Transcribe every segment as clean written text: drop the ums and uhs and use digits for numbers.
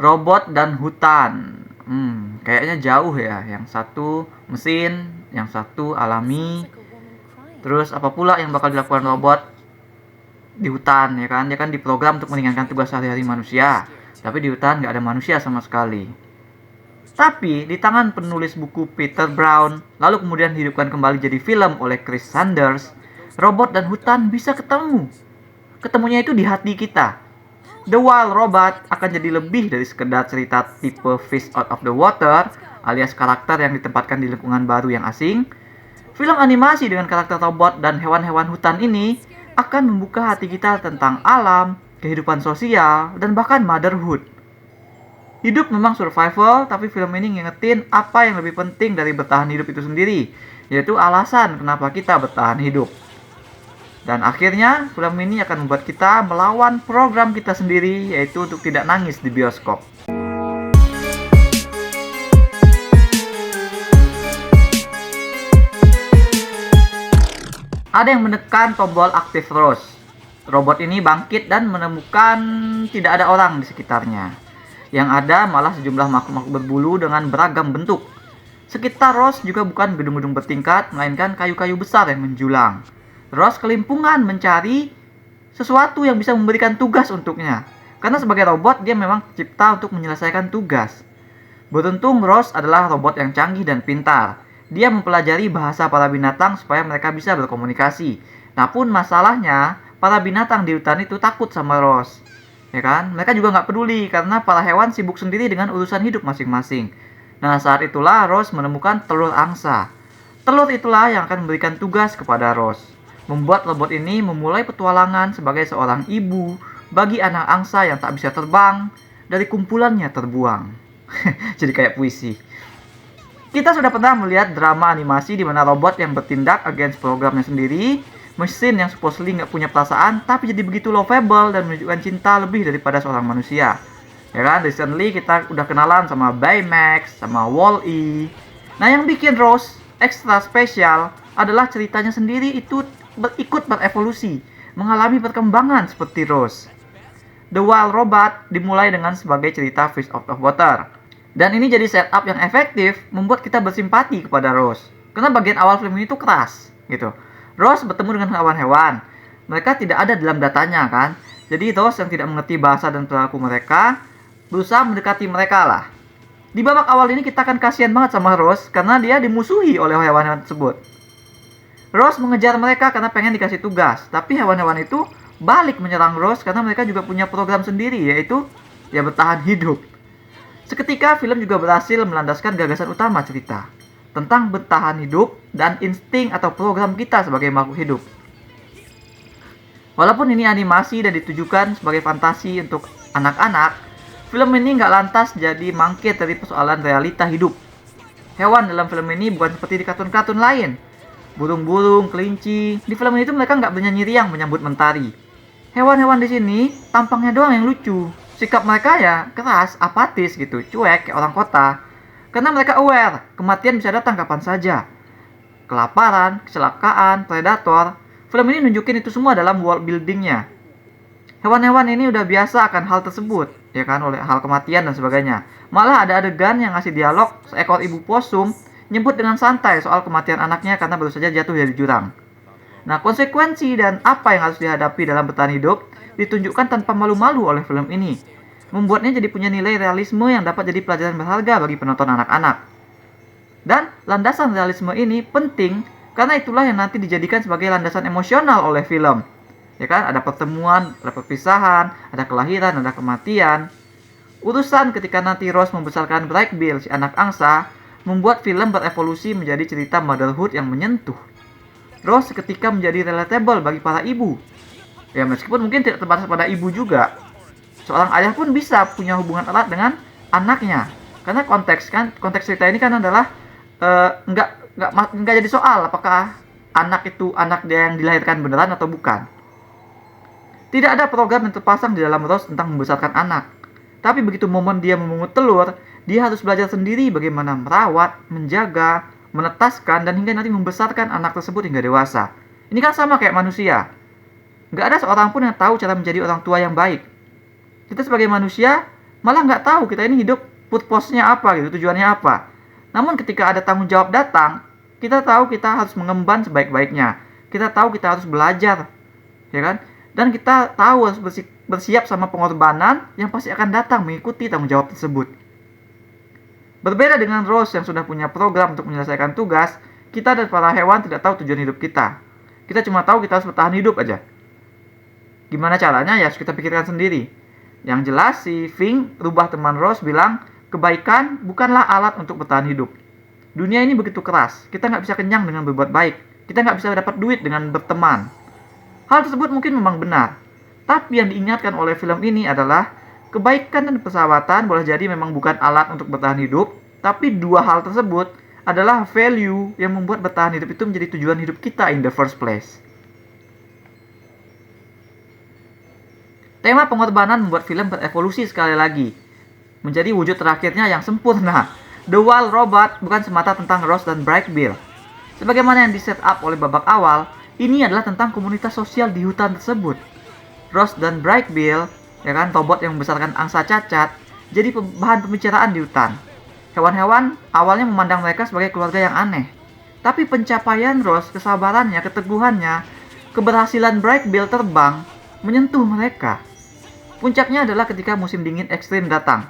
Robot dan hutan. Kayaknya jauh ya. Yang satu mesin, yang satu alami. Terus apa pula yang bakal dilakukan robot di hutan, ya kan? Dia kan diprogram untuk meringankan tugas sehari-hari manusia. Tapi di hutan nggak ada manusia sama sekali. Tapi di tangan penulis buku Peter Brown, lalu kemudian dihidupkan kembali jadi film oleh Chris Sanders, robot dan hutan bisa ketemu. Ketemunya itu di hati kita. The Wild Robot akan jadi lebih dari sekedar cerita tipe Fish Out of the Water, alias karakter yang ditempatkan di lingkungan baru yang asing. Film animasi dengan karakter robot dan hewan-hewan hutan ini akan membuka hati kita tentang alam, kehidupan sosial, dan bahkan motherhood. Hidup memang survival, tapi film ini ngingetin apa yang lebih penting dari bertahan hidup itu sendiri, yaitu alasan kenapa kita bertahan hidup. Dan akhirnya, film ini akan membuat kita melawan program kita sendiri, yaitu untuk tidak nangis di bioskop. Ada yang menekan tombol aktif Rose. Robot ini bangkit dan menemukan tidak ada orang di sekitarnya. Yang ada malah sejumlah makhluk-makhluk berbulu dengan beragam bentuk. Sekitar Rose juga bukan gedung-gedung bertingkat, melainkan kayu-kayu besar yang menjulang. Rose kelimpungan mencari sesuatu yang bisa memberikan tugas untuknya. Karena sebagai robot, dia memang tercipta untuk menyelesaikan tugas. Beruntung Rose adalah robot yang canggih dan pintar. Dia mempelajari bahasa para binatang supaya mereka bisa berkomunikasi. Namun masalahnya, para binatang di hutan itu takut sama Rose. Ya kan? Mereka juga nggak peduli karena para hewan sibuk sendiri dengan urusan hidup masing-masing. Nah, saat itulah Rose menemukan telur angsa. Telur itulah yang akan memberikan tugas kepada Rose. Membuat robot ini memulai petualangan sebagai seorang ibu bagi anak angsa yang tak bisa terbang dari kumpulannya terbuang. Jadi kayak puisi. Kita sudah pernah melihat drama animasi di mana robot yang bertindak against programnya sendiri, mesin yang supposedly nggak punya perasaan tapi jadi begitu lovable dan menunjukkan cinta lebih daripada seorang manusia. Ya kan, recently kita udah kenalan sama Baymax, sama Wall-E. Nah, yang bikin Rose extra spesial adalah ceritanya sendiri itu ikut berevolusi, mengalami perkembangan seperti Rose. The Wild Robot dimulai dengan sebagai cerita Fish Out of Water. Dan ini jadi setup yang efektif membuat kita bersimpati kepada Rose. Karena bagian awal film ini tuh keras, gitu. Rose bertemu dengan hewan-hewan. Mereka tidak ada dalam datanya kan. Jadi Rose yang tidak mengerti bahasa dan perilaku mereka berusaha mendekati mereka lah. Di babak awal ini kita akan kasihan banget sama Rose karena dia dimusuhi oleh hewan-hewan tersebut. Rose mengejar mereka karena pengen dikasih tugas. Tapi hewan-hewan itu balik menyerang Rose karena mereka juga punya program sendiri, yaitu ya bertahan hidup. Seketika film juga berhasil melandaskan gagasan utama cerita tentang bertahan hidup dan insting atau program kita sebagai makhluk hidup. Walaupun ini animasi dan ditujukan sebagai fantasi untuk anak-anak, film ini nggak lantas jadi mangkir dari persoalan realita hidup. Hewan dalam film ini bukan seperti di kartun-kartun lain. Burung-burung, kelinci, di film ini tuh mereka nggak bernyanyi riang menyambut mentari. Hewan-hewan di sini tampangnya doang yang lucu. Sikap mereka ya keras, apatis gitu, cuek kayak orang kota. Karena mereka aware, kematian bisa datang kapan saja. Kelaparan, kecelakaan, predator. Film ini nunjukin itu semua dalam world buildingnya. Hewan-hewan ini udah biasa akan hal tersebut, ya kan, oleh hal kematian dan sebagainya. Malah ada adegan yang ngasih dialog seekor ibu posum nyebut dengan santai soal kematian anaknya karena baru saja jatuh dari jurang. Nah, konsekuensi dan apa yang harus dihadapi dalam bertahan hidup ditunjukkan tanpa malu-malu oleh film ini. Membuatnya jadi punya nilai realisme yang dapat jadi pelajaran berharga bagi penonton anak-anak. Dan landasan realisme ini penting karena itulah yang nanti dijadikan sebagai landasan emosional oleh film. Ya kan, ada pertemuan, ada perpisahan, ada kelahiran, ada kematian. Urusan ketika nanti Rose membesarkan Black Bill, si anak angsa, membuat film berevolusi menjadi cerita motherhood yang menyentuh. Rose seketika menjadi relatable bagi para ibu. Ya, meskipun mungkin tidak terbatas pada ibu juga. Seorang ayah pun bisa punya hubungan erat dengan anaknya. Karena konteks cerita ini kan adalah nggak jadi soal apakah anak itu anak dia yang dilahirkan beneran atau bukan. Tidak ada program yang terpasang di dalam Rose tentang membesarkan anak. Tapi begitu momen dia memungut telur, dia harus belajar sendiri bagaimana merawat, menjaga, menetaskan, dan hingga nanti membesarkan anak tersebut hingga dewasa. Ini kan sama kayak manusia. Nggak ada seorang pun yang tahu cara menjadi orang tua yang baik. Kita sebagai manusia Malah nggak tahu kita ini hidup purpose-nya apa gitu, tujuannya apa. Namun ketika ada tanggung jawab datang, kita tahu kita harus mengemban sebaik-baiknya. Kita tahu kita harus belajar, ya kan? Dan kita tahu harus bersiap sama pengorbanan yang pasti akan datang mengikuti tanggung jawab tersebut. Berbeda dengan Rose yang sudah punya program untuk menyelesaikan tugas, kita dan para hewan tidak tahu tujuan hidup kita. Kita cuma tahu kita harus bertahan hidup aja. Gimana caranya ya harus kita pikirkan sendiri. Yang jelas si Fink, rubah teman Rose, bilang kebaikan bukanlah alat untuk bertahan hidup. Dunia ini begitu keras, kita nggak bisa kenyang dengan berbuat baik. Kita nggak bisa dapat duit dengan berteman. Hal tersebut mungkin memang benar. Tapi yang diingatkan oleh film ini adalah kebaikan dan persahabatan boleh jadi memang bukan alat untuk bertahan hidup, tapi dua hal tersebut adalah value yang membuat bertahan hidup itu menjadi tujuan hidup kita in the first place. Tema pengorbanan membuat film berevolusi sekali lagi, menjadi wujud terakhirnya yang sempurna. The Wild Robot bukan semata tentang Ross dan Bright Bill. Sebagaimana yang di-set up oleh babak awal, ini adalah tentang komunitas sosial di hutan tersebut. Ross dan Bright Bill, ya kan, robot yang membesarkan angsa cacat, jadi bahan pembicaraan di hutan. Hewan-hewan awalnya memandang mereka sebagai keluarga yang aneh. Tapi pencapaian Ross, kesabarannya, keteguhannya, keberhasilan Bright Bill terbang, menyentuh mereka. Puncaknya adalah ketika musim dingin ekstrim datang.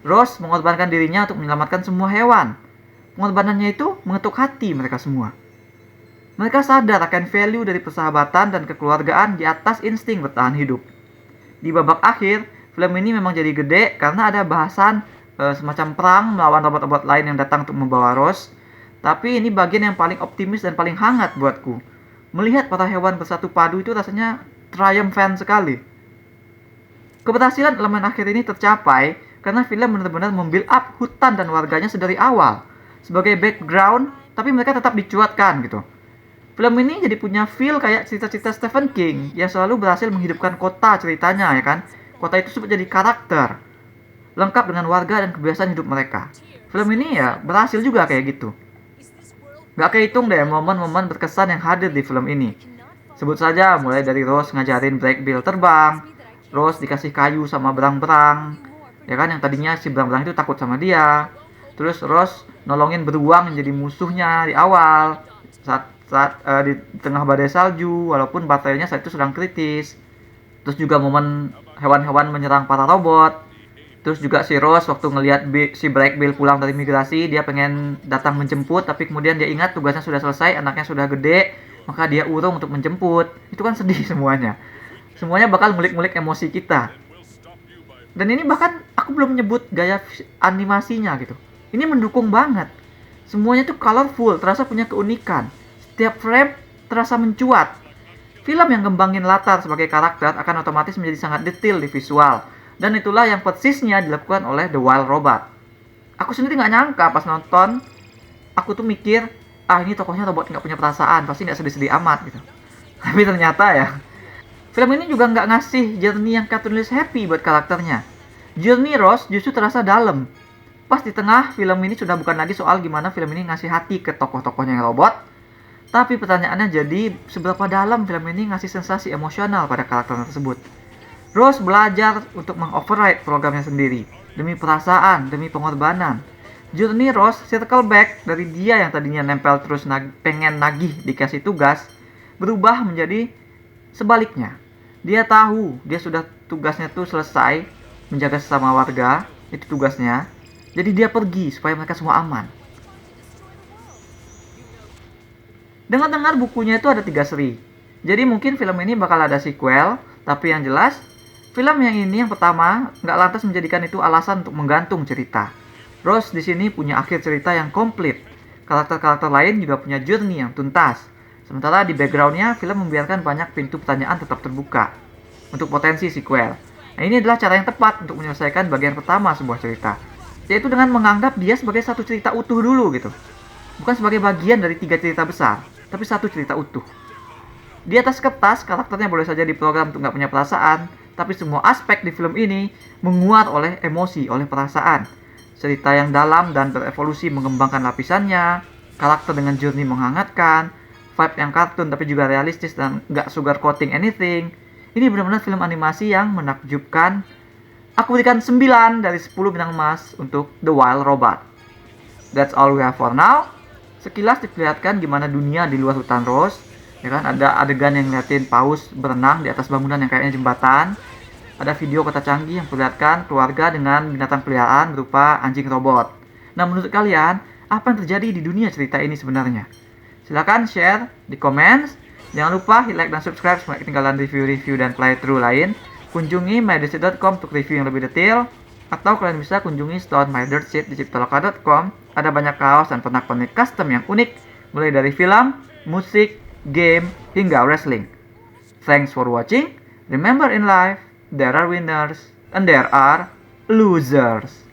Ross mengorbankan dirinya untuk menyelamatkan semua hewan. Pengorbanannya itu mengetuk hati mereka semua. Mereka sadar akan value dari persahabatan dan kekeluargaan di atas insting bertahan hidup. Di babak akhir, film ini memang jadi gede karena ada bahasan semacam perang melawan robot-robot lain yang datang untuk membawa Ross. Tapi ini bagian yang paling optimis dan paling hangat buatku. Melihat para hewan bersatu padu itu rasanya triumphant sekali. Keberhasilan elemen akhir ini tercapai karena film benar-benar membuild up hutan dan warganya sedari awal. Sebagai background, tapi mereka tetap dicuatkan gitu. Film ini jadi punya feel kayak cerita-cerita Stephen King yang selalu berhasil menghidupkan kota ceritanya, ya kan. Kota itu sempat jadi karakter, lengkap dengan warga dan kebiasaan hidup mereka. Film ini ya berhasil juga kayak gitu. Gak kehitung deh momen-momen berkesan yang hadir di film ini. Sebut saja mulai dari Rose ngajarin Bright Bill terbang, Rose dikasih kayu sama berang-berang, ya kan, yang tadinya si berang-berang itu takut sama dia. Terus Rose nolongin beruang yang jadi musuhnya di awal saat di tengah badai salju, walaupun baterainya saat itu sedang kritis. Terus juga momen hewan-hewan menyerang para robot. Terus juga si Rose waktu ngelihat si Bright Bill pulang dari migrasi, dia pengen datang menjemput, tapi kemudian dia ingat tugasnya sudah selesai, anaknya sudah gede, maka dia urung untuk menjemput. Itu kan sedih semuanya. Semuanya bakal ngulik-ngulik emosi kita. Dan ini bahkan aku belum nyebut gaya animasinya gitu. Ini mendukung banget. Semuanya tuh colorful, terasa punya keunikan. Setiap frame terasa mencuat. Film yang ngembangin latar sebagai karakter akan otomatis menjadi sangat detail di visual. Dan itulah yang persisnya dilakukan oleh The Wild Robot. Aku sendiri nggak nyangka pas nonton, aku tuh mikir, ini tokohnya robot nggak punya perasaan, pasti nggak sedih-sedih amat gitu. Tapi ternyata ya, film ini juga nggak ngasih journey yang cartoonish happy buat karakternya. Journey Ross justru terasa dalam. Pas di tengah, film ini sudah bukan lagi soal gimana film ini ngasih hati ke tokoh-tokohnya yang robot, tapi pertanyaannya jadi seberapa dalam film ini ngasih sensasi emosional pada karakter tersebut. Rose belajar untuk mengoverride programnya sendiri, demi perasaan, demi pengorbanan. Journey Rose circle back dari dia yang tadinya nempel terus pengen nagih dikasih tugas, berubah menjadi sebaliknya. Dia tahu dia sudah tugasnya tuh selesai, menjaga sesama warga, itu tugasnya. Jadi dia pergi supaya mereka semua aman. Dengar-dengar bukunya itu ada 3 seri. Jadi mungkin film ini bakal ada sequel, tapi yang jelas film yang ini yang pertama nggak lantas menjadikan itu alasan untuk menggantung cerita. Rose di sini punya akhir cerita yang komplit. Karakter-karakter lain juga punya journey yang tuntas. Sementara di backgroundnya film membiarkan banyak pintu pertanyaan tetap terbuka untuk potensi sequel. Nah, ini adalah cara yang tepat untuk menyelesaikan bagian pertama sebuah cerita, yaitu dengan menganggap dia sebagai satu cerita utuh dulu gitu. Bukan sebagai bagian dari 3 cerita besar, tapi satu cerita utuh. Di atas kertas, karakternya boleh saja diprogram untuk nggak punya perasaan, tapi semua aspek di film ini menguat oleh emosi, oleh perasaan. Cerita yang dalam dan berevolusi mengembangkan lapisannya, karakter dengan journey menghangatkan, vibe yang kartun tapi juga realistis dan nggak sugar coating anything. Ini benar-benar film animasi yang menakjubkan. Aku berikan 9 dari 10 bintang emas untuk The Wild Robot. That's all we have for now. Sekilas diperlihatkan gimana dunia di luar hutan Rose. Ya kan, ada adegan yang ngeliatin paus berenang di atas bangunan yang kayaknya jembatan. Ada video kota canggih yang perlihatkan keluarga dengan binatang peliharaan berupa anjing robot. Nah, menurut kalian, apa yang terjadi di dunia cerita ini sebenarnya? Silahkan share di comments. Jangan lupa hit like dan subscribe supaya ketinggalan review-review dan playthrough lain. Kunjungi mydirtshit.com untuk review yang lebih detail, atau kalian bisa kunjungi store mydirtshit di ciptaloka.com. Ada banyak kaos dan pernak-pernik custom yang unik, mulai dari film, musik, game, hingga wrestling. Thanks for watching. Remember, in life there are winners and there are losers.